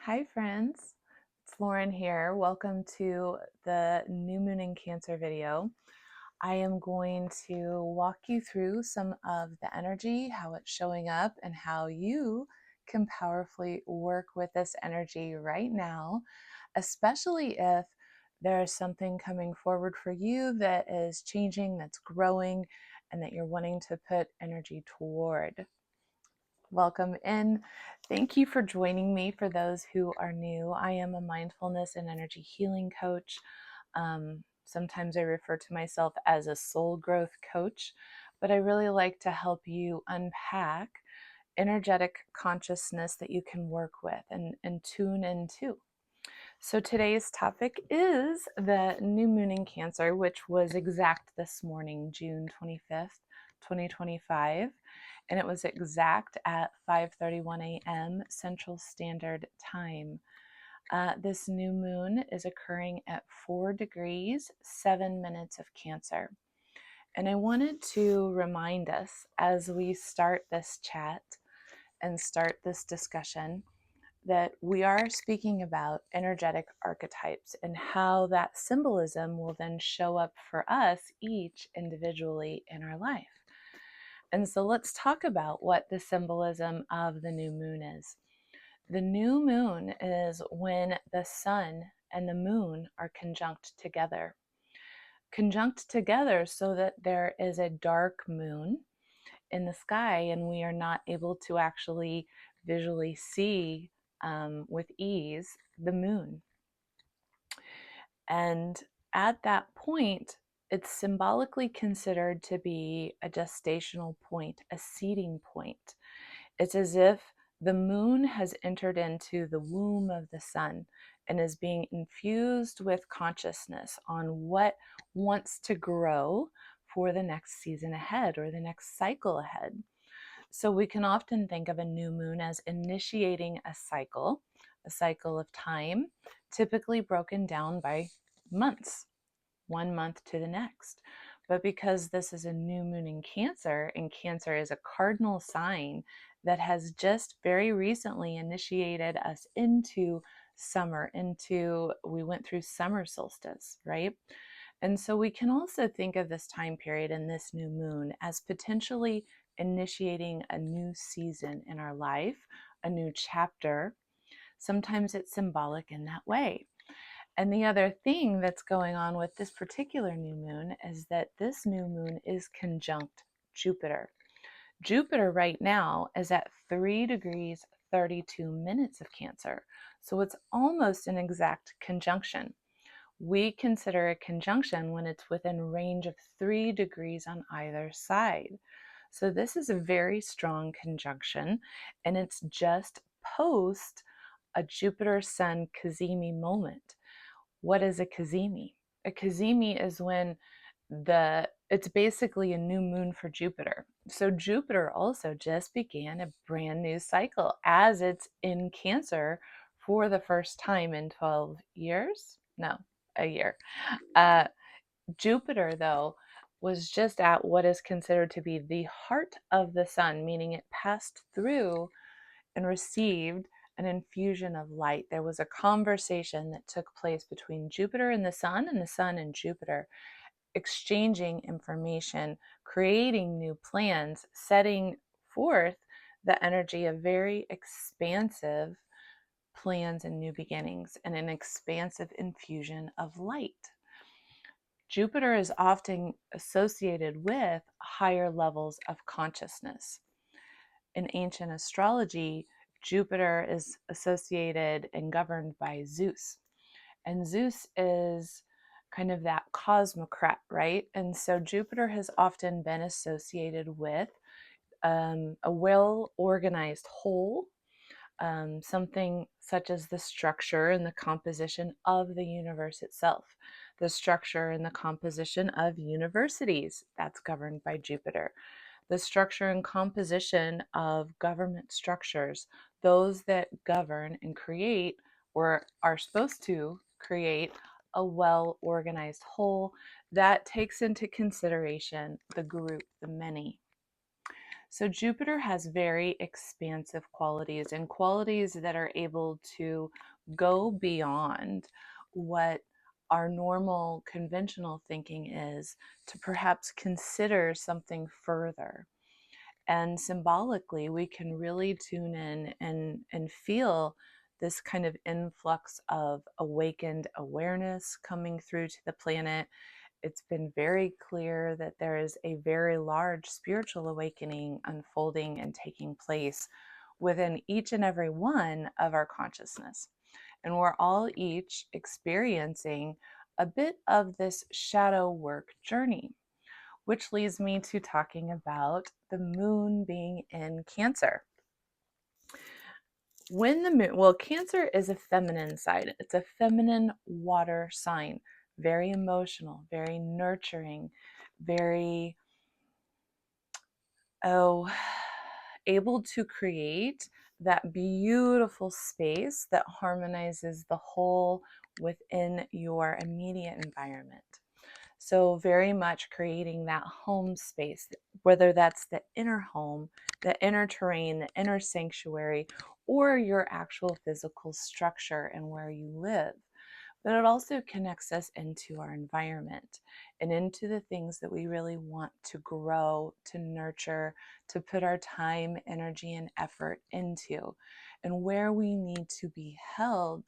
Hi friends, it's Lauren here. Welcome to the New Moon in Cancer video. I am going to walk you through some of the energy, how it's showing up, and how you can powerfully work with this energy right now, especially if there's something coming forward for you that is changing, that's growing, and that you're wanting to put energy toward. Welcome in. Thank you for joining me. For those who are new, I am a mindfulness and energy healing coach. Sometimes I refer to myself as a soul growth coach, but I really like to help you unpack energetic consciousness that you can work with and tune into. So today's topic is the new moon in Cancer, which was exact this morning, June 25th, 2025. And it was exact at 5:31 a.m. Central Standard Time. This new moon is occurring at 4 degrees, 7 minutes of Cancer. And I wanted to remind us as we start this chat and start this discussion that we are speaking about energetic archetypes and how that symbolism will then show up for us each individually in our life. And so let's talk about what the symbolism of the new moon is. The new moon is when the sun and the moon are conjunct together. Conjunct together so that there is a dark moon in the sky and we are not able to actually visually see with ease the moon. And at that point, it's symbolically considered to be a gestational point, a seeding point. It's as if the moon has entered into the womb of the sun and is being infused with consciousness on what wants to grow for the next season ahead or the next cycle ahead. So we can often think of a new moon as initiating a cycle of time, typically broken down by months, 1 month to the next. But because this is a new moon in Cancer, and Cancer is a cardinal sign that has just very recently initiated us into summer, we went through summer solstice, right? And so we can also think of this time period and this new moon as potentially initiating a new season in our life, a new chapter. Sometimes it's symbolic in that way. And the other thing that's going on with this particular new moon is that this new moon is conjunct Jupiter. Jupiter right now is at 3 degrees 32 minutes of Cancer. So it's almost an exact conjunction. We consider a conjunction when it's within range of 3 degrees on either side. So this is a very strong conjunction, and it's just post a Jupiter-Sun cazimi moment. What is a cazimi? A cazimi is when it's basically a new moon for Jupiter. So Jupiter also just began a brand new cycle as it's in Cancer for the first time in 12 years. No, a year. Jupiter, though, was just at what is considered to be the heart of the sun, meaning it passed through and received an infusion of light. There was a conversation that took place between Jupiter and the sun and Jupiter, exchanging information, creating new plans, setting forth the energy of very expansive plans and new beginnings and an expansive infusion of light. Jupiter is often associated with higher levels of consciousness. In ancient astrology, Jupiter is associated and governed by Zeus. And Zeus is kind of that cosmocrat, right? And so Jupiter has often been associated with a well-organized whole, something such as the structure and the composition of the universe itself. The structure and the composition of universities, that's governed by Jupiter. The structure and composition of government structures, those that govern and create or are supposed to create a well-organized whole that takes into consideration the group, the many. So Jupiter has very expansive qualities and qualities that are able to go beyond what our normal conventional thinking is, to perhaps consider something further. And symbolically, we can really tune in and feel this kind of influx of awakened awareness coming through to the planet. It's been very clear that there is a very large spiritual awakening unfolding and taking place within each and every one of our consciousness. And we're all each experiencing a bit of this shadow work journey, which leads me to talking about the moon being in Cancer. When the moon, well, Cancer is a feminine side. It's a feminine water sign, very emotional, very nurturing, very, able to create that beautiful space that harmonizes the whole within your immediate environment. So very much creating that home space, whether that's the inner home, the inner terrain, the inner sanctuary, or your actual physical structure and where you live. But it also connects us into our environment and into the things that we really want to grow, to nurture, to put our time, energy, and effort into, and where we need to be held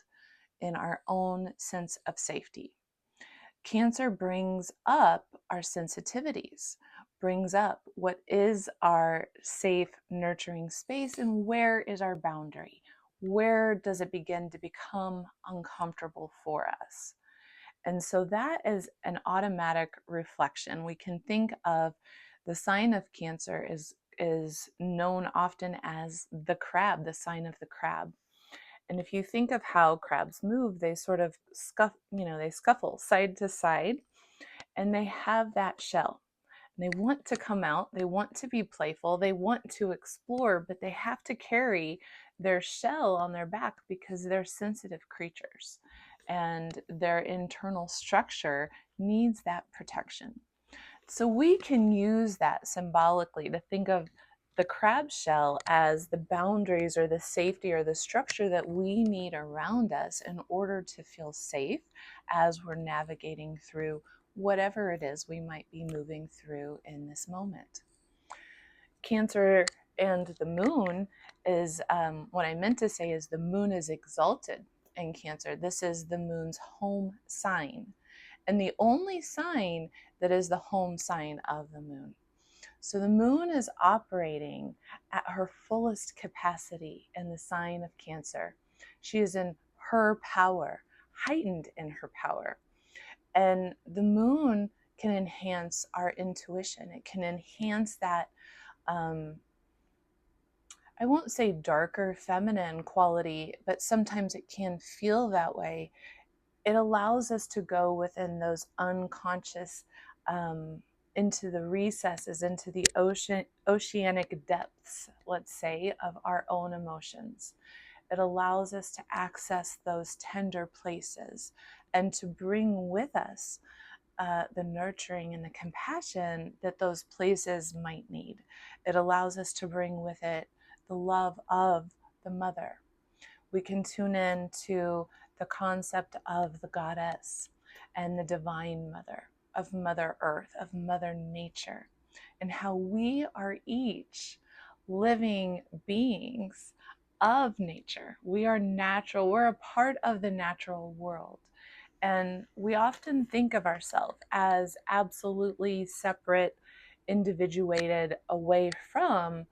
in our own sense of safety. Cancer brings up our sensitivities, brings up what is our safe, nurturing space and where is our boundary. Where does it begin to become uncomfortable for us? And so that is an automatic reflection. We can think of the sign of Cancer is known often as the crab, the sign of the crab. And if you think of how crabs move, they sort of they scuffle side to side, and they have that shell. And they want to come out, they want to be playful, they want to explore, but they have to carry their shell on their back because they're sensitive creatures and their internal structure needs that protection. So we can use that symbolically to think of the crab shell as the boundaries or the safety or the structure that we need around us in order to feel safe as we're navigating through whatever it is we might be moving through in this moment. Cancer and the moon is, what I meant to say is the moon is exalted in Cancer. This is the moon's home sign, and the only sign that is the home sign of the moon. So the moon is operating at her fullest capacity in the sign of Cancer. She is in her power, heightened in her power. And the moon can enhance our intuition. It can enhance that, I won't say darker feminine quality, but sometimes it can feel that way. It allows us to go within those unconscious, into the recesses, into the oceanic depths, let's say, of our own emotions. It allows us to access those tender places and to bring with us the nurturing and the compassion that those places might need. It allows us to bring with it the love of the mother. We can tune in to the concept of the goddess and the divine mother, of Mother Earth, of Mother Nature, and how we are each living beings of nature. We are natural, we're a part of the natural world. And we often think of ourselves as absolutely separate, individuated, away from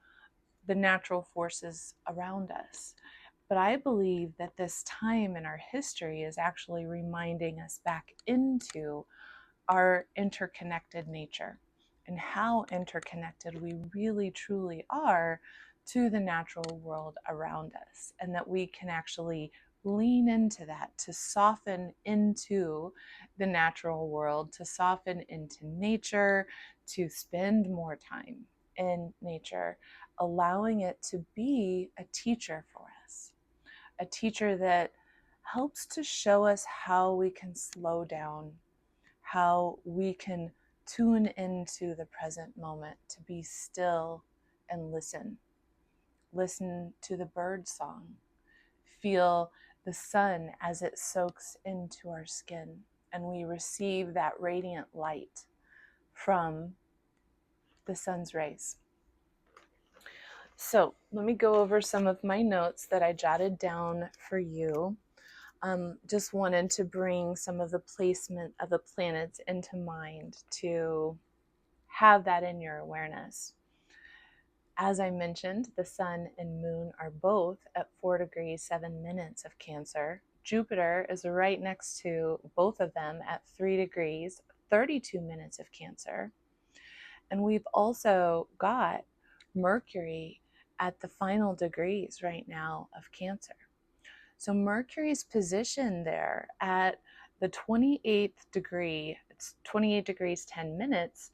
the natural forces around us. But I believe that this time in our history is actually reminding us back into our interconnected nature and how interconnected we really truly are to the natural world around us, and that we can actually lean into that, to soften into the natural world, to soften into nature, to spend more time in nature, allowing it to be a teacher for us, a teacher that helps to show us how we can slow down, how we can tune into the present moment, to be still and listen. Listen to the bird song. Feel the sun as it soaks into our skin, and we receive that radiant light from the sun's rays. So let me go over some of my notes that I jotted down for you. Just wanted to bring some of the placement of the planets into mind to have that in your awareness. As I mentioned, the sun and moon are both at 4 degrees 7 minutes of Cancer. Jupiter is right next to both of them at 3 degrees 32 minutes of Cancer. And we've also got Mercury at the final degrees right now of Cancer. So Mercury's position there at the 28th degree, it's 28 degrees 10 minutes,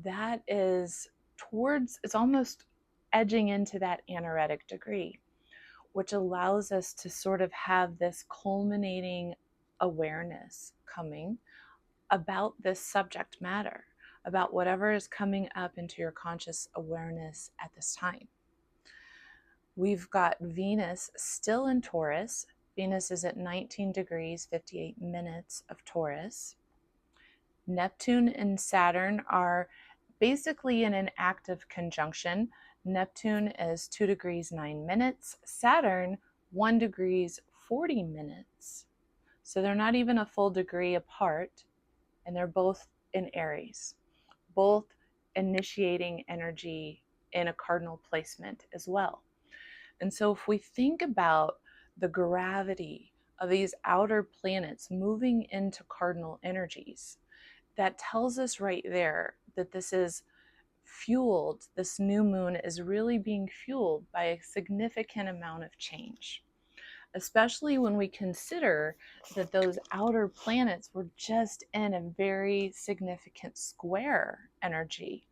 that is it's almost edging into that anaretic degree, which allows us to sort of have this culminating awareness coming about this subject matter, about whatever is coming up into your conscious awareness at this time. We've got Venus still in Taurus. Venus is at 19 degrees 58 minutes of Taurus. Neptune and Saturn are basically in an active conjunction. Neptune is 2 degrees 9 minutes, Saturn 1 degrees 40 minutes. So they're not even a full degree apart, and they're both in Aries, both initiating energy in a cardinal placement as well. And so if we think about the gravity of these outer planets moving into cardinal energies, that tells us right there that this is fueled, this new moon is really being fueled by a significant amount of change, especially when we consider that those outer planets were just in a very significant square energy,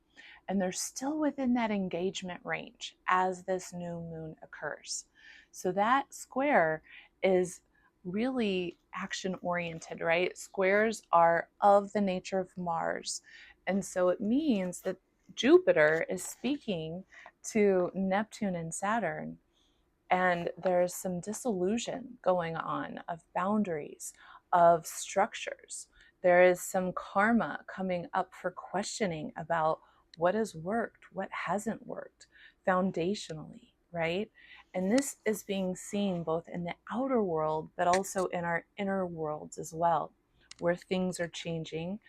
and they're still within that engagement range as this new moon occurs. So that square is really action oriented, right? Squares are of the nature of Mars. And so it means that Jupiter is speaking to Neptune and Saturn, and there's some dissolution going on of boundaries, of structures. There is some karma coming up for questioning about what has worked, what hasn't worked foundationally, right? And this is being seen both in the outer world, but also in our inner worlds as well, where things are changing.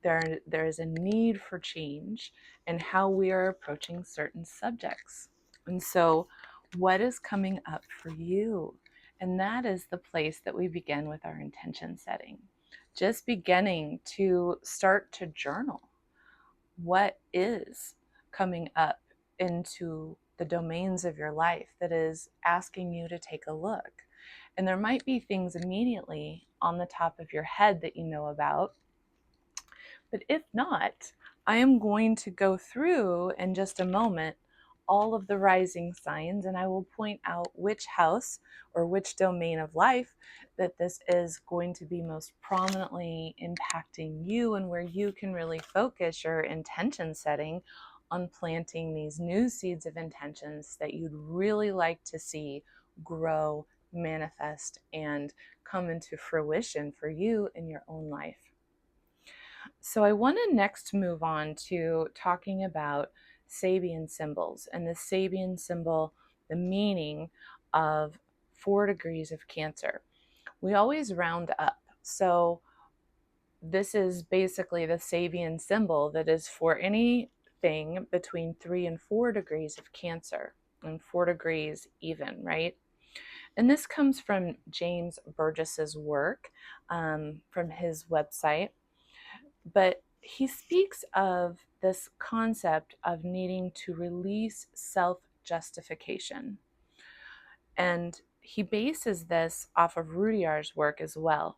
There is a need for change in how we are approaching certain subjects. And so what is coming up for you? And that is the place that we begin with our intention setting. Just beginning to start to journal what is coming up into the domains of your life that is asking you to take a look. And there might be things immediately on the top of your head that you know about, but if not, I am going to go through in just a moment all of the rising signs, and I will point out which house or which domain of life that this is going to be most prominently impacting you, and where you can really focus your intention setting on planting these new seeds of intentions that you'd really like to see grow, manifest, and come into fruition for you in your own life. So I want to next move on to talking about Sabian symbols, and the Sabian symbol, the meaning of 4 degrees of Cancer. We always round up. So this is basically the Sabian symbol that is for anything between 3 and 4 degrees of Cancer, and 4 degrees even, right? And this comes from James Burgess's work, from his website. But he speaks of this concept of needing to release self-justification. And he bases this off of Rudyard's work as well.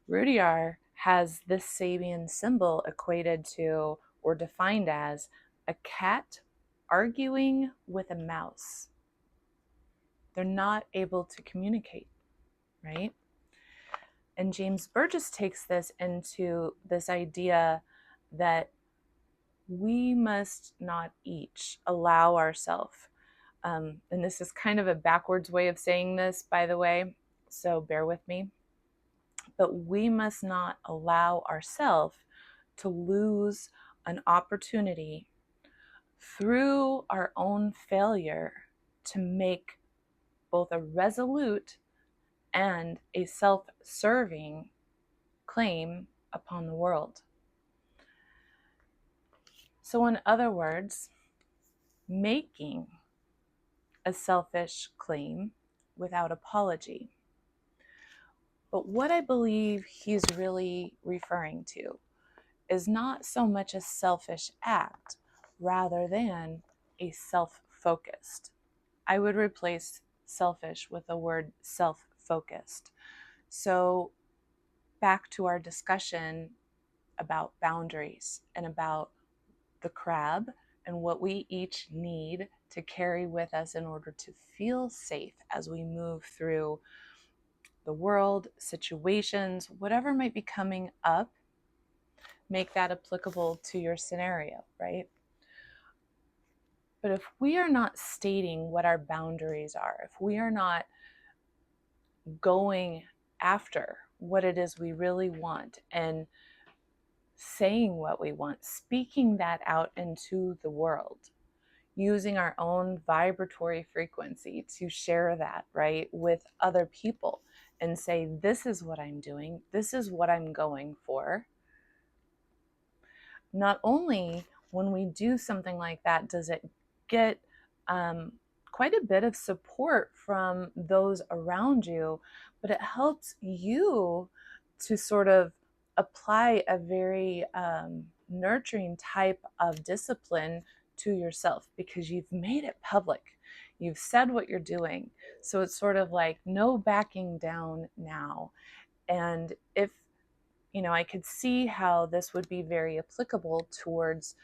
Rudyard has this Sabian symbol equated to or defined as a cat arguing with a mouse. They're not able to communicate, right? And James Burgess takes this into this idea that we must not each allow ourselves, and this is kind of a backwards way of saying this, by the way, so bear with me, but we must not allow ourselves to lose an opportunity through our own failure to make both a resolute and a self-serving claim upon the world. So in other words, making a selfish claim without apology. But what I believe he's really referring to is not so much a selfish act, rather than a self-focused. I would replace selfish with the word self-focused. So back to our discussion about boundaries and about the crab and what we each need to carry with us in order to feel safe as we move through the world, situations, whatever might be coming up, make that applicable to your scenario, right? But if we are not stating what our boundaries are, if we are not going after what it is we really want and saying what we want, speaking that out into the world, using our own vibratory frequency to share that, right, with other people and say, this is what I'm doing, this is what I'm going for. Not only when we do something like that does it get quite a bit of support from those around you, but it helps you to sort of apply a very nurturing type of discipline to yourself because you've made it public. You've said what you're doing. So it's sort of like no backing down now. And if I could see how this would be very applicable towards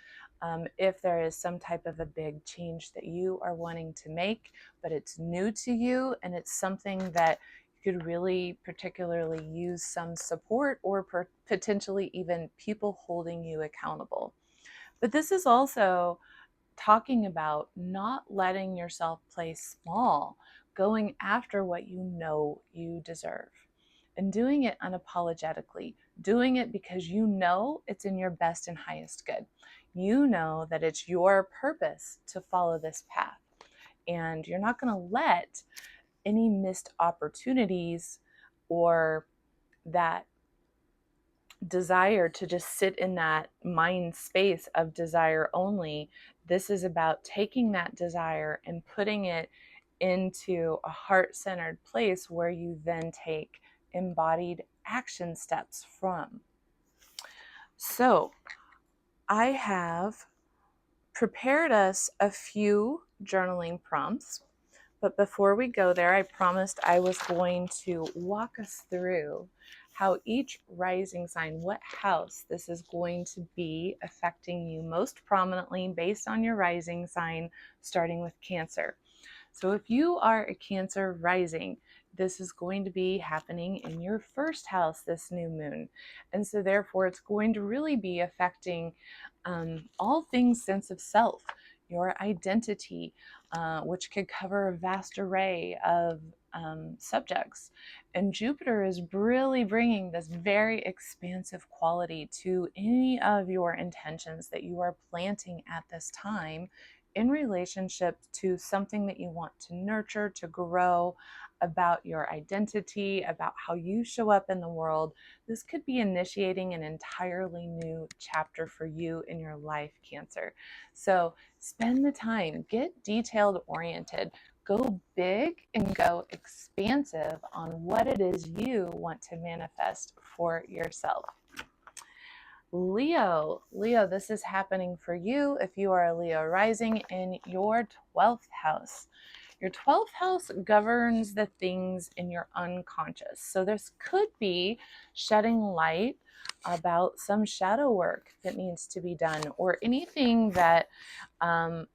if there is some type of a big change that you are wanting to make, but it's new to you and it's something that you could really particularly use some support or potentially even people holding you accountable. But this is also talking about not letting yourself play small, going after what you know you deserve and doing it unapologetically, doing it because you know it's in your best and highest good. You know that it's your purpose to follow this path, and you're not going to let any missed opportunities or that desire to just sit in that mind space of desire only. This is about taking that desire and putting it into a heart-centered place where you then take embodied action steps from. So I have prepared us a few journaling prompts, but before we go there, I promised I was going to walk us through how each rising sign, what house this is going to be affecting you most prominently based on your rising sign, starting with Cancer. So if you are a Cancer rising, this is going to be happening in your first house, this new moon. And so therefore it's going to really be affecting all things sense of self, your identity, which could cover a vast array of subjects. And Jupiter is really bringing this very expansive quality to any of your intentions that you are planting at this time in relationship to something that you want to nurture, to grow, about your identity, about how you show up in the world. This could be initiating an entirely new chapter for you in your life, Cancer. So spend the time, get detailed oriented, go big and go expansive on what it is you want to manifest for yourself. Leo, this is happening for you if you are a Leo rising in your 12th house. Your 12th house governs the things in your unconscious. So this could be shedding light about some shadow work that needs to be done, or anything that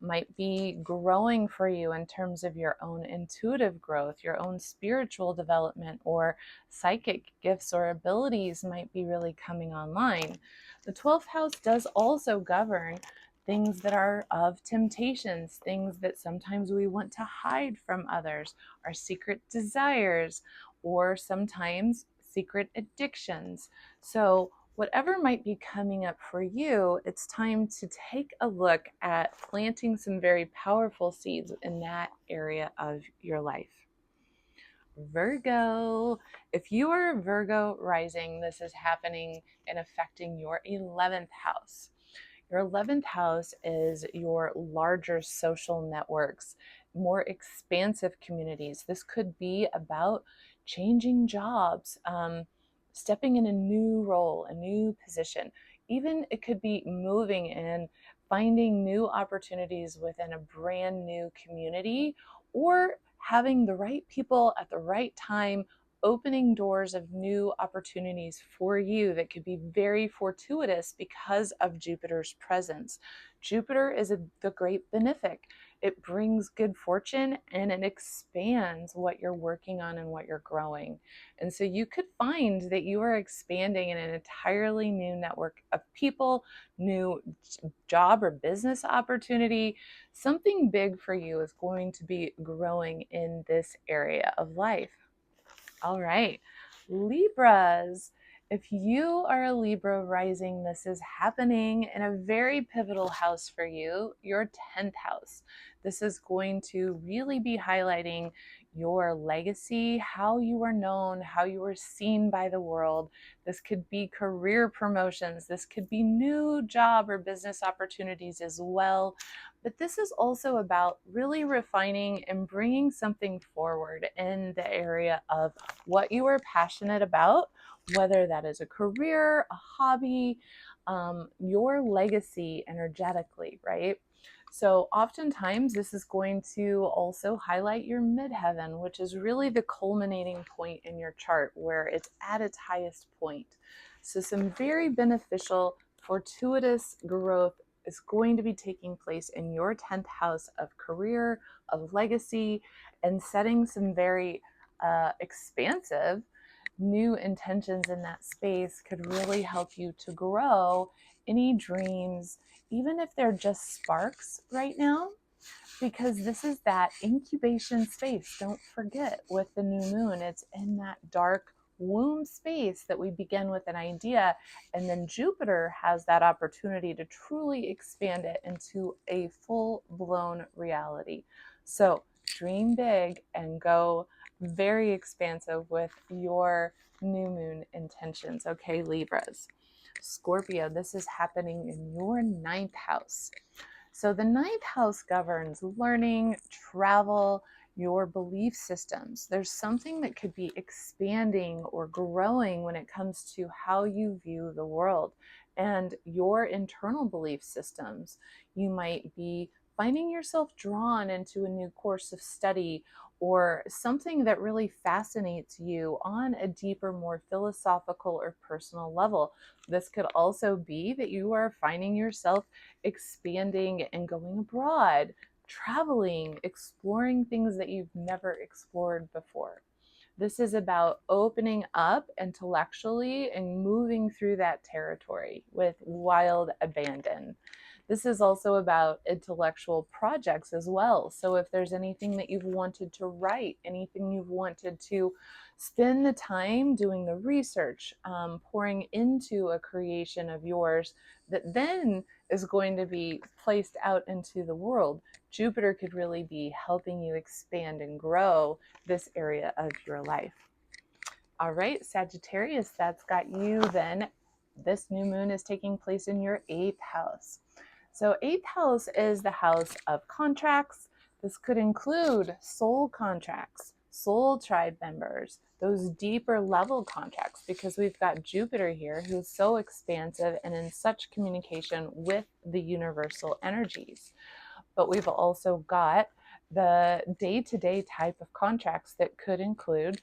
might be growing for you in terms of your own intuitive growth, your own spiritual development, or psychic gifts or abilities might be really coming online. The 12th house does also govern things that are of temptations, things that sometimes we want to hide from others, our secret desires, or sometimes secret addictions. So whatever might be coming up for you, it's time to take a look at planting some very powerful seeds in that area of your life. Virgo. If you are a Virgo rising, this is happening and affecting your 11th house. Your 11th house is your larger social networks, more expansive communities. This could be about changing jobs, stepping in a new role, a new position. Even it could be moving and finding new opportunities within a brand new community, or having the right people at the right time opening doors of new opportunities for you that could be very fortuitous because of Jupiter's presence. Jupiter is the great benefic. It brings good fortune and it expands what you're working on and what you're growing. And so you could find that you are expanding in an entirely new network of people, new job or business opportunity. Something big for you is going to be growing in this area of life. All right, Libras. If you are a Libra rising, this is happening in a very pivotal house for you, your 10th house. This is going to really be highlighting your legacy, how you are known, how you are seen by the world. This could be career promotions. This could be new job or business opportunities as well. But this is also about really refining and bringing something forward in the area of what you are passionate about, whether that is a career, a hobby, your legacy energetically, right? So oftentimes this is going to also highlight your midheaven, which is really the culminating point in your chart where it's at its highest point. So some very beneficial, fortuitous growth is going to be taking place in your 10th house of career, of legacy, and setting some very expansive new intentions in that space could really help you to grow any dreams, even if they're just sparks right now, because this is that incubation space. Don't forget, with the new moon, it's in that dark womb space that we begin with an idea, and then Jupiter has that opportunity to truly expand it into a full-blown reality. So dream big and go very expansive with your new moon intentions. Okay, Libras. Scorpio, this is happening in your 9th house. So the 9th house governs learning, travel, your belief systems. There's something that could be expanding or growing when it comes to how you view the world and your internal belief systems. You might be finding yourself drawn into a new course of study or something that really fascinates you on a deeper, more philosophical or personal level. This could also be that you are finding yourself expanding and going abroad, traveling, exploring things that you've never explored before. This is about opening up intellectually and moving through that territory with wild abandon. This is also about intellectual projects as well. So if there's anything that you've wanted to write, anything you've wanted to spend the time doing the research, pouring into a creation of yours that then is going to be placed out into the world, Jupiter could really be helping you expand and grow this area of your life. All right, Sagittarius, that's got you then. This new moon is taking place in your 8th house. So 8th house is the house of contracts. This could include soul contracts, soul tribe members, those deeper level contracts, because we've got Jupiter here who's so expansive and in such communication with the universal energies. But we've also got the day-to-day type of contracts that could include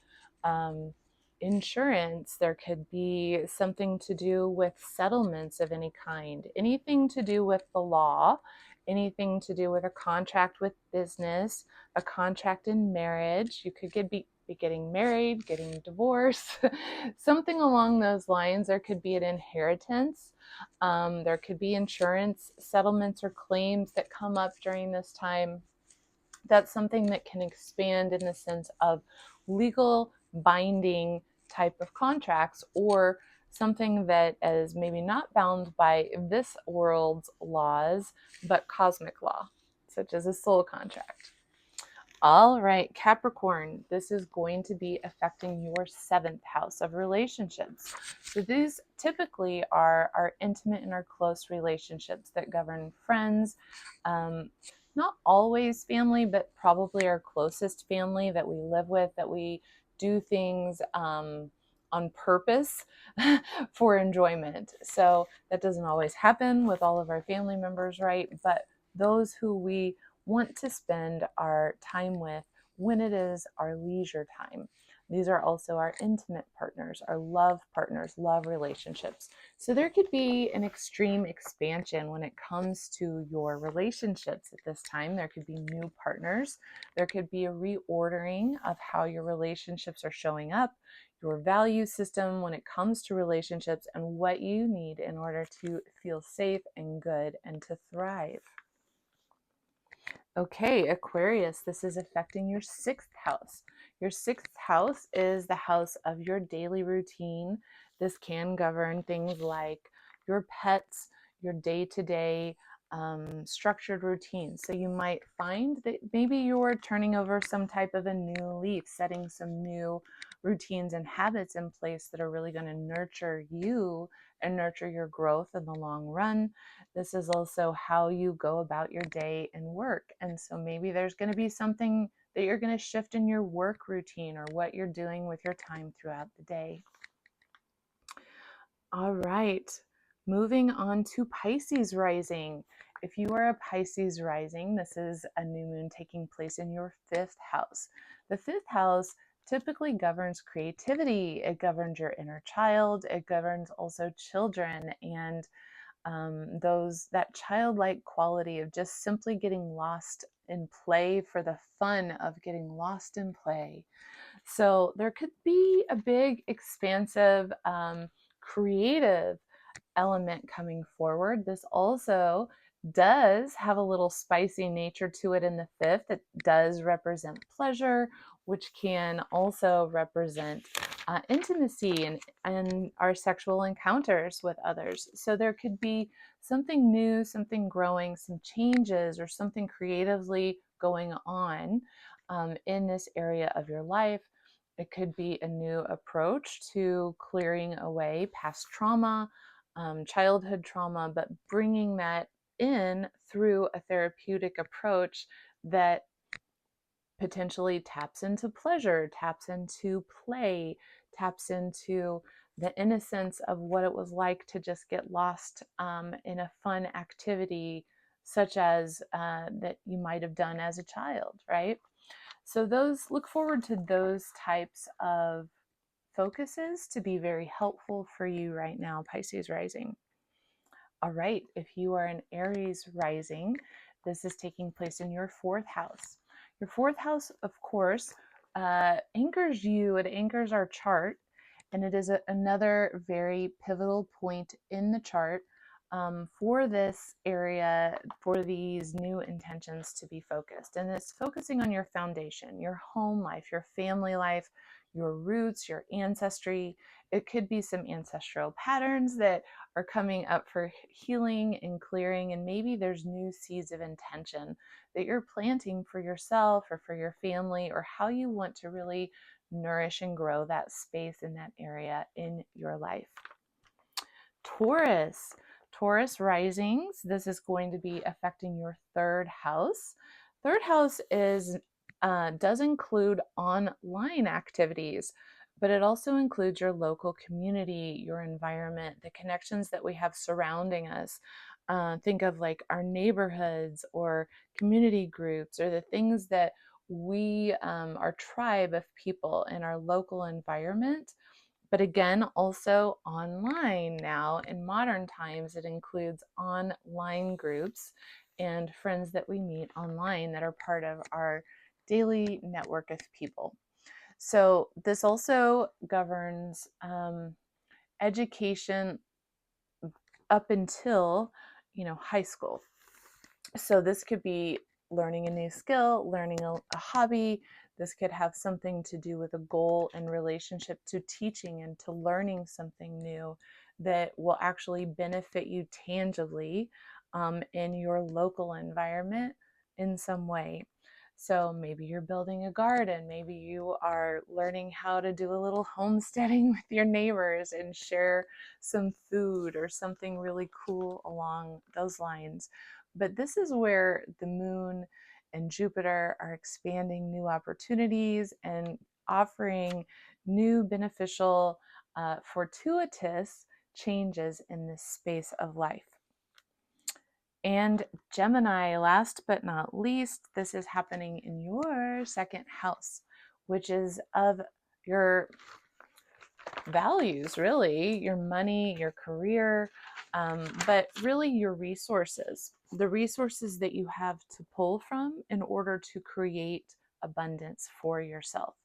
insurance. There could be something to do with settlements of any kind, anything to do with the law, anything to do with a contract with business, a contract in marriage. You could be getting married, getting divorced, something along those lines. There could be an inheritance. There could be insurance settlements or claims that come up during this time. That's something that can expand in the sense of legal binding type of contracts, or something that is maybe not bound by this world's laws, but cosmic law, such as a soul contract. All right, Capricorn, this is going to be affecting your 7th house of relationships. So these typically are our intimate and our close relationships that govern friends, not always family, but probably our closest family that we live with, that we do things on purpose for enjoyment. So that doesn't always happen with all of our family members, right? But those who we want to spend our time with when it is our leisure time. These are also our intimate partners, our love partners, love relationships. So there could be an extreme expansion when it comes to your relationships at this time. There could be new partners. There could be a reordering of how your relationships are showing up, your value system when it comes to relationships, and what you need in order to feel safe and good and to thrive. Okay, Aquarius, this is affecting your 6th house. Your 6th house is the house of your daily routine. This can govern things like your pets, your day-to-day structured routines. So you might find that maybe you're turning over some type of a new leaf, setting some new routines and habits in place that are really going to nurture you and nurture your growth in the long run. This is also how you go about your day and work. And so maybe there's going to be something that you're going to shift in your work routine or what you're doing with your time throughout the day. All right, moving on to Pisces rising. If you are a Pisces rising, this is a new moon taking place in your 5th house. The 5th house typically governs creativity. It governs your inner child. It governs also children and that childlike quality of just simply getting lost in play for the fun of getting lost in play. So there could be a big, expansive, creative element coming forward. This also does have a little spicy nature to it in the 5th. It does represent pleasure, which can also represent intimacy and our sexual encounters with others. So there could be something new, something growing, some changes, or something creatively going on in this area of your life. It could be a new approach to clearing away past trauma, childhood trauma, but bringing that in through a therapeutic approach that potentially taps into pleasure, taps into play, taps into the innocence of what it was like to just get lost in a fun activity, such as that you might have done as a child, right? So look forward to those types of focuses to be very helpful for you right now, Pisces rising. All right, if you are an Aries rising, this is taking place in your 4th house. Your 4th house, of course, anchors you, it anchors our chart, and it is another very pivotal point in the chart for this area, for these new intentions to be focused. And it's focusing on your foundation, your home life, your family life, your roots, your ancestry. It could be some ancestral patterns that are coming up for healing and clearing, and maybe there's new seeds of intention that you're planting for yourself or for your family, or how you want to really nourish and grow that space in that area in your life. Taurus risings, this is going to be affecting your 3rd house. 3rd house does include online activities, but it also includes your local community, your environment, the connections that we have surrounding us. think of like our neighborhoods or community groups, or the things that we, our tribe of people in our local environment. But again, also online now in modern times, it includes online groups and friends that we meet online that are part of our daily network of people. So this also governs education up until, high school. So this could be learning a new skill, learning a hobby. This could have something to do with a goal in relationship to teaching and to learning something new that will actually benefit you tangibly in your local environment in some way. So maybe you're building a garden, maybe you are learning how to do a little homesteading with your neighbors and share some food or something really cool along those lines. But this is where the moon and Jupiter are expanding new opportunities and offering new beneficial, fortuitous changes in this space of life. And Gemini, last but not least, this is happening in your second house, which is of your values, really, your money, your career, but really your resources, the resources that you have to pull from in order to create abundance for yourself.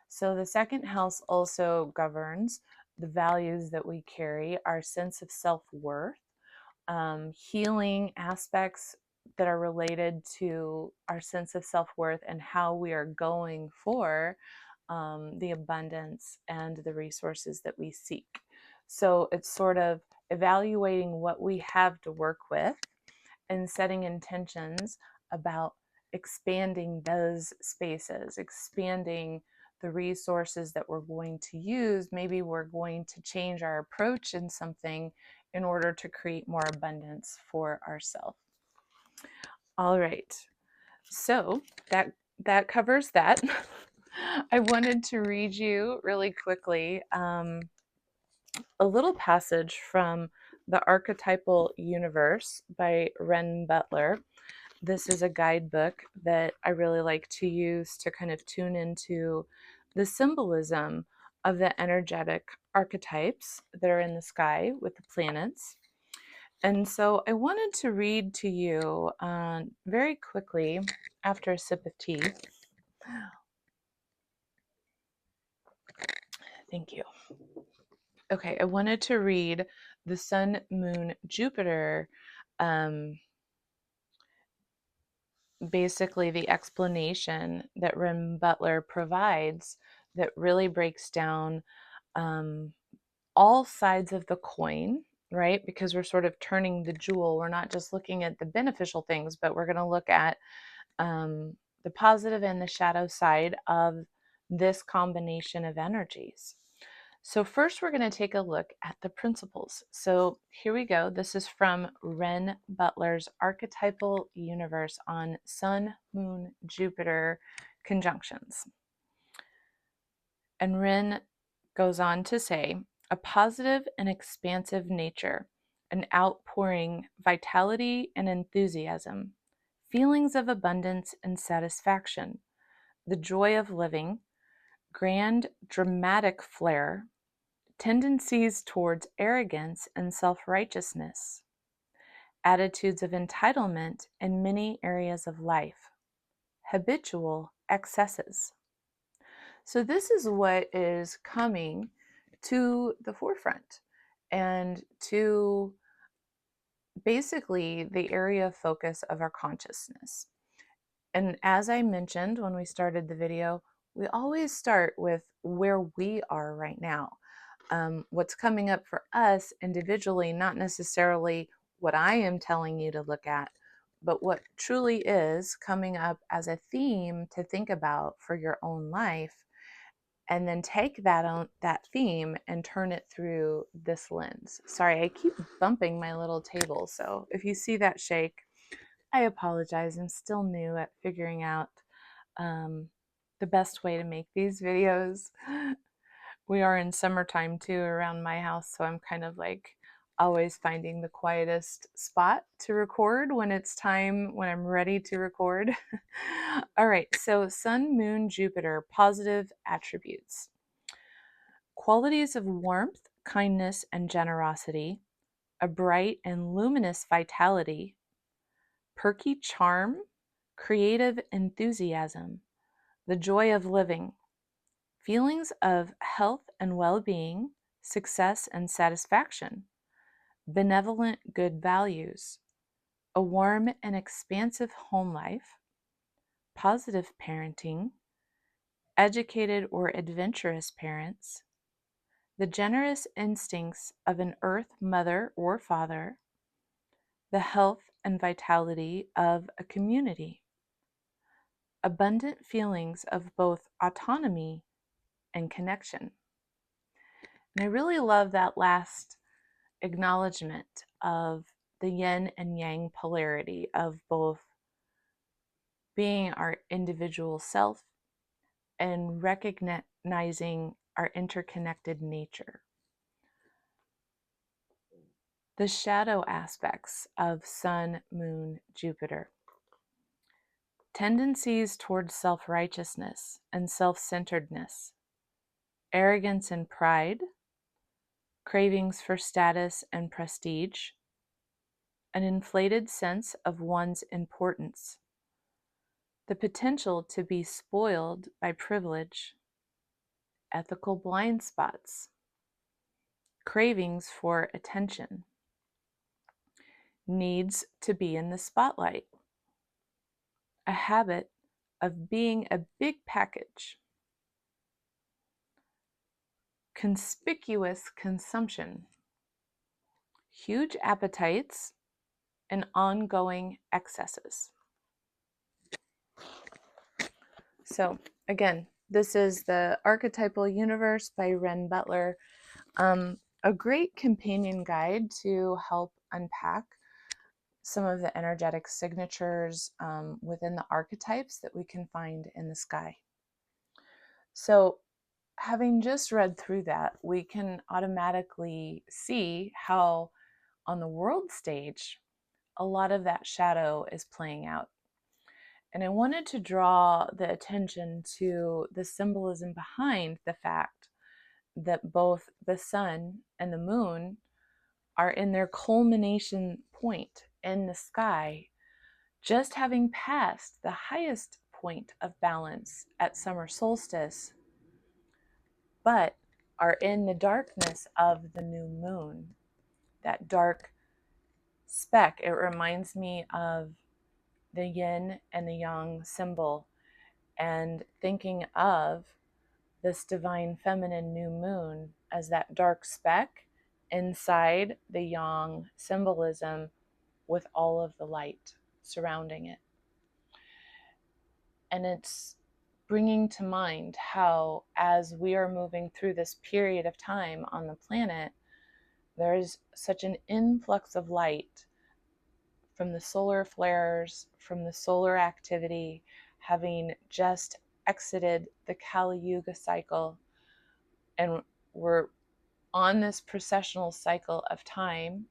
So the second house also governs the values that we carry, our sense of self-worth, healing aspects that are related to our sense of self-worth and how we are going for the abundance and the resources that we seek. So it's sort of evaluating what we have to work with and setting intentions about expanding those spaces, expanding the resources that we're going to use. Maybe we're going to change our approach in something in order to create more abundance for ourselves. All right, so that covers that. I wanted to read you really quickly a little passage from The Archetypal Universe by Ren Butler. This is a guidebook that I really like to use to kind of tune into the symbolism of the energetic archetypes that are in the sky with the planets. And so I wanted to read to you very quickly after a sip of tea. Thank you. Okay, I wanted to read the Sun, Moon, Jupiter, basically the explanation that Ren Butler provides that really breaks down all sides of the coin, right? Because we're sort of turning the jewel. We're not just looking at the beneficial things, but we're going to look at the positive and the shadow side of this combination of energies. So first we're going to take a look at the principles. So here we go. This is from Ren Butler's Archetypal Universe on Sun, Moon, Jupiter conjunctions. And Ren goes on to say, a positive and expansive nature, an outpouring vitality and enthusiasm, feelings of abundance and satisfaction, the joy of living, grand dramatic flair, tendencies towards arrogance and self-righteousness, attitudes of entitlement in many areas of life, habitual excesses. So this is what is coming to the forefront and to basically the area of focus of our consciousness. And as I mentioned when we started the video, we always start with where we are right now. What's coming up for us individually, not necessarily what I am telling you to look at, but what truly is coming up as a theme to think about for your own life, and then take that theme and turn it through this lens. Sorry, I keep bumping my little table, so if you see that shake, I apologize. I'm still new at figuring out the best way to make these videos. We are in summertime too around my house, so I'm kind of like always finding the quietest spot to record when it's time, when I'm ready to record. All right, so Sun, Moon, Jupiter, positive attributes. Qualities of warmth, kindness, and generosity, a bright and luminous vitality, perky charm, creative enthusiasm, the joy of living, feelings of health and well-being, success and satisfaction, benevolent good values, a warm and expansive home life, positive parenting, educated or adventurous parents, the generous instincts of an earth mother or father, the health and vitality of a community, abundant feelings of both autonomy and connection. And I really love that last acknowledgement of the yin and yang polarity of both being our individual self and recognizing our interconnected nature. The shadow aspects of Sun, Moon, Jupiter. Tendencies towards self-righteousness and self-centeredness, arrogance and pride, cravings for status and prestige, an inflated sense of one's importance, the potential to be spoiled by privilege, ethical blind spots, cravings for attention, needs to be in the spotlight, a habit of being a big package, conspicuous consumption, huge appetites, and ongoing excesses. So again, this is the Archetypal Universe by Ren Butler. A great companion guide to help unpack some of the energetic signatures within the archetypes that we can find in the sky. So having just read through that, we can automatically see how on the world stage, a lot of that shadow is playing out. And I wanted to draw the attention to the symbolism behind the fact that both the sun and the moon are in their culmination point in the sky, just having passed the highest point of balance at summer solstice, but are in the darkness of the new moon. That dark speck, it reminds me of the yin and the yang symbol, and thinking of this divine feminine new moon as that dark speck inside the yang symbolism with all of the light surrounding it. And it's bringing to mind how, as we are moving through this period of time on the planet, there's such an influx of light from the solar flares, from the solar activity, having just exited the Kali Yuga cycle, and we're on this processional cycle of time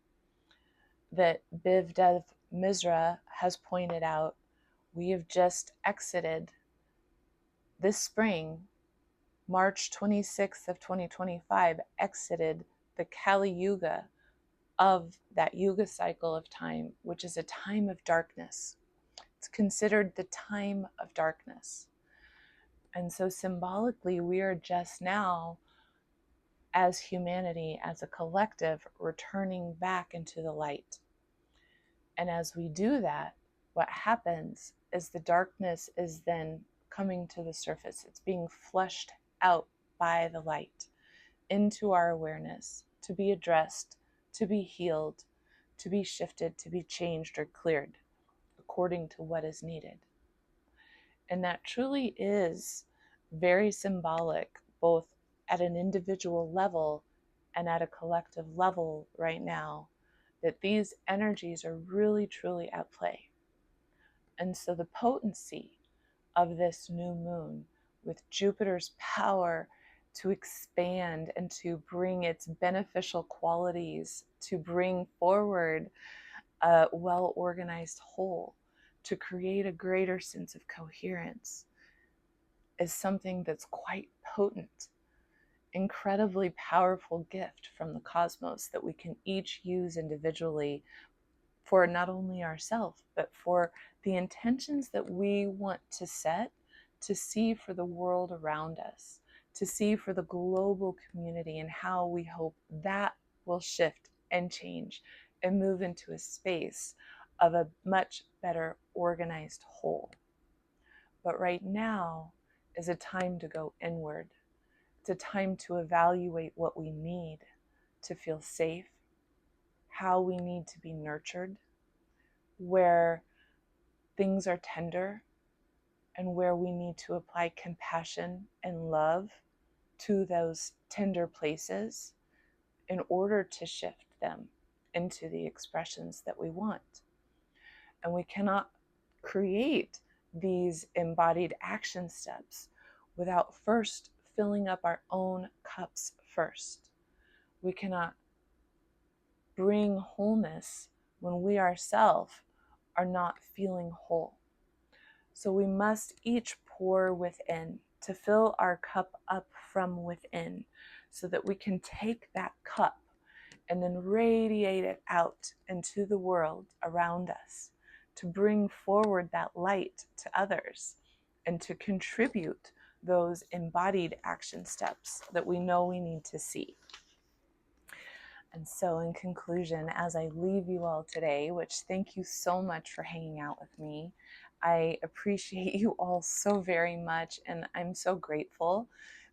that Biv Dev Misra has pointed out. We have just exited this spring, March 26th of 2025, exited the Kali Yuga of that Yuga cycle of time, which is a time of darkness. It's considered the time of darkness. And so symbolically, we are just now, as humanity, as a collective, returning back into the light. And as we do that, what happens is the darkness is then coming to the surface. It's being flushed out by the light into our awareness to be addressed, to be healed, to be shifted, to be changed or cleared according to what is needed. And that truly is very symbolic, both at an individual level and at a collective level right now, that these energies are really truly at play. And so the potency of this new moon, with Jupiter's power to expand and to bring its beneficial qualities, to bring forward a well-organized whole, to create a greater sense of coherence, is something that's quite potent, incredibly powerful gift from the cosmos that we can each use individually for not only ourselves, but for the intentions that we want to set, to see for the world around us, to see for the global community, and how we hope that will shift and change and move into a space of a much better organized whole. But right now is a time to go inward. It's a time to evaluate what we need to feel safe, how we need to be nurtured, where things are tender, and where we need to apply compassion and love to those tender places in order to shift them into the expressions that we want. And we cannot create these embodied action steps without first filling up our own cups first. We cannot bring wholeness when we ourselves are not feeling whole. So we must each pour within to fill our cup up from within, so that we can take that cup and then radiate it out into the world around us, to bring forward that light to others and to contribute those embodied action steps that we know we need to see. And so in conclusion, as I leave you all today, which thank you so much for hanging out with me, I appreciate you all so very much, and I'm so grateful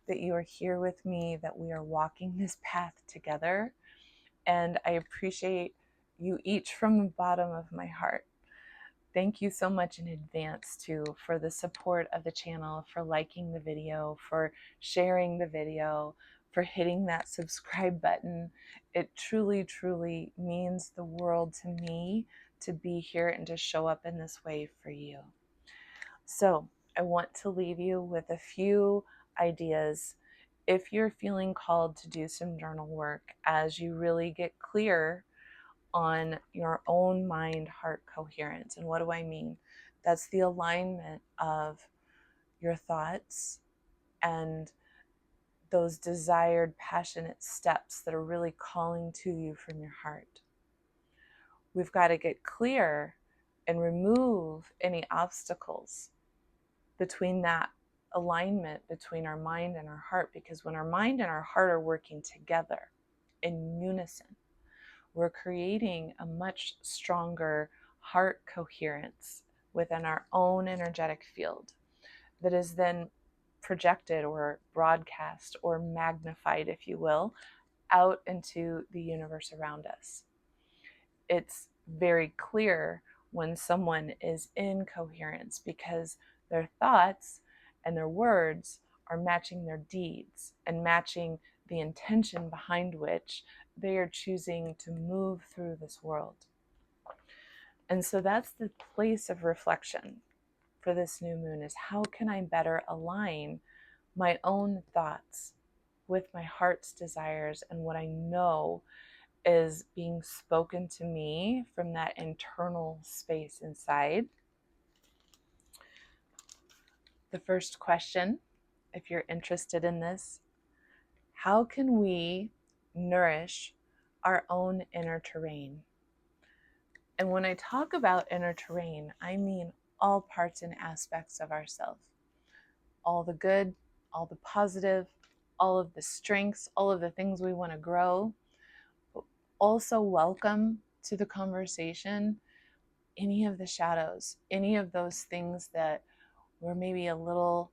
that you are here with me, that we are walking this path together. And I appreciate you each from the bottom of my heart. Thank you so much in advance too for the support of the channel, for liking the video, for sharing the video, for hitting that subscribe button. It truly, truly means the world to me to be here and to show up in this way for you. So I want to leave you with a few ideas. If you're feeling called to do some journal work as you really get clear on your own mind-heart coherence. And what do I mean? That's the alignment of your thoughts and those desired, passionate steps that are really calling to you from your heart. We've got to get clear and remove any obstacles between that alignment between our mind and our heart, because when our mind and our heart are working together in unison, we're creating a much stronger heart coherence within our own energetic field that is then projected or broadcast or magnified, if you will, out into the universe around us. It's very clear when someone is in coherence because their thoughts and their words are matching their deeds and matching the intention behind which they are choosing to move through this world. And so that's the place of reflection for this new moon, is how can I better align my own thoughts with my heart's desires and what I know is being spoken to me from that internal space inside. The first question, if you're interested in this, how can we nourish our own inner terrain? And when I talk about inner terrain, I mean all parts and aspects of ourselves. All the good, all the positive, all of the strengths, all of the things we want to grow. But also welcome to the conversation any of the shadows, any of those things that we're maybe a little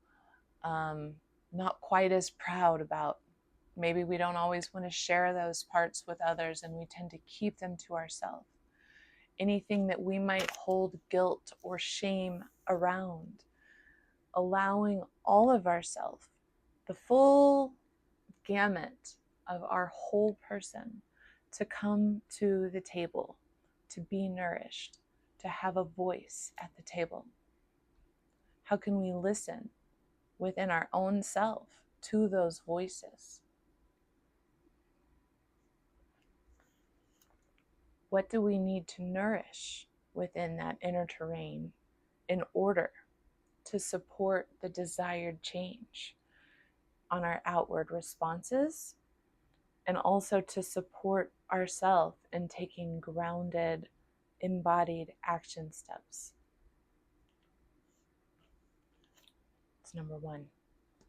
not quite as proud about. Maybe we don't always want to share those parts with others and we tend to keep them to ourselves. Anything that we might hold guilt or shame around, allowing all of ourselves, the full gamut of our whole person, to come to the table, to be nourished, to have a voice at the table. How can we listen within our own self to those voices? What do we need to nourish within that inner terrain in order to support the desired change on our outward responses, and also to support ourselves in taking grounded, embodied action steps? That's number one.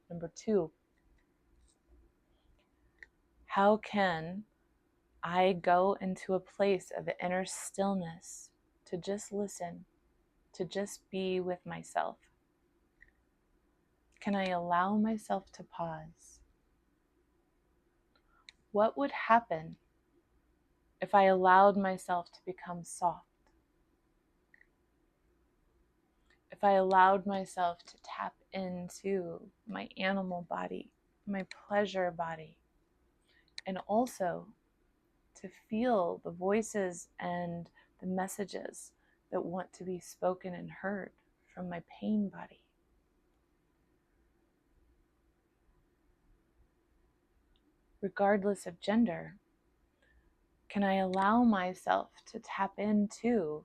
Number two, how can I go into a place of inner stillness to just listen, to just be with myself? Can I allow myself to pause? What would happen if I allowed myself to become soft? If I allowed myself to tap into my animal body, my pleasure body, and also to feel the voices and the messages that want to be spoken and heard from my pain body? Regardless of gender, can I allow myself to tap into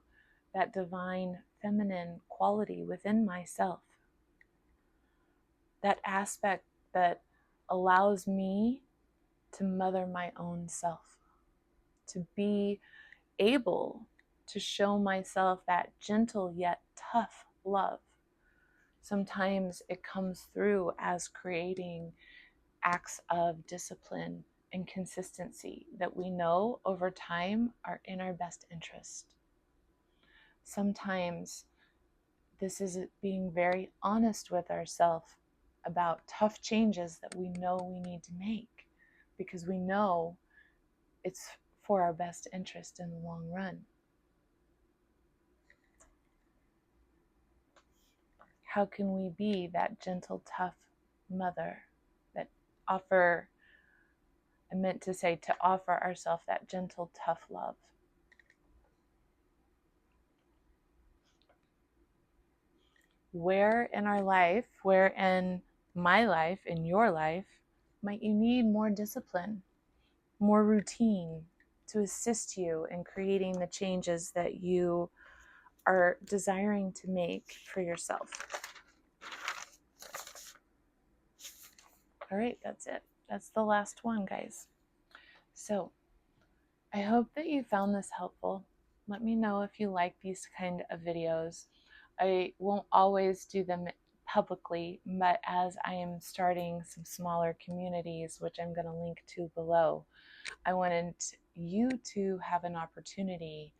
that divine feminine quality within myself? That aspect that allows me to mother my own self, to be able to show myself that gentle yet tough love. Sometimes it comes through as creating acts of discipline and consistency that we know over time are in our best interest. Sometimes this is being very honest with ourselves about tough changes that we know we need to make, because we know it's for our best interest in the long run. How can we be that gentle, tough mother that offer, I meant to say, to offer ourselves that gentle, tough love? Where in our life, where in my life, in your life, might you need more discipline, more routine to assist you in creating the changes that you are desiring to make for yourself? All right, that's it. That's the last one, guys. So I hope that you found this helpful. Let me know if you like these kind of videos. I won't always do them publicly, but as I am starting some smaller communities, which I'm going to link to below, I wanted you to have an opportunity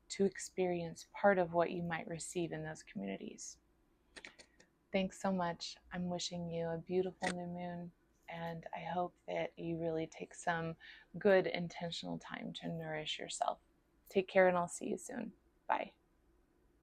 to experience part of what you might receive in those communities. Thanks so much. I'm wishing you a beautiful new moon, and I hope that you really take some good intentional time to nourish yourself. Take care, and I'll see you soon. Bye.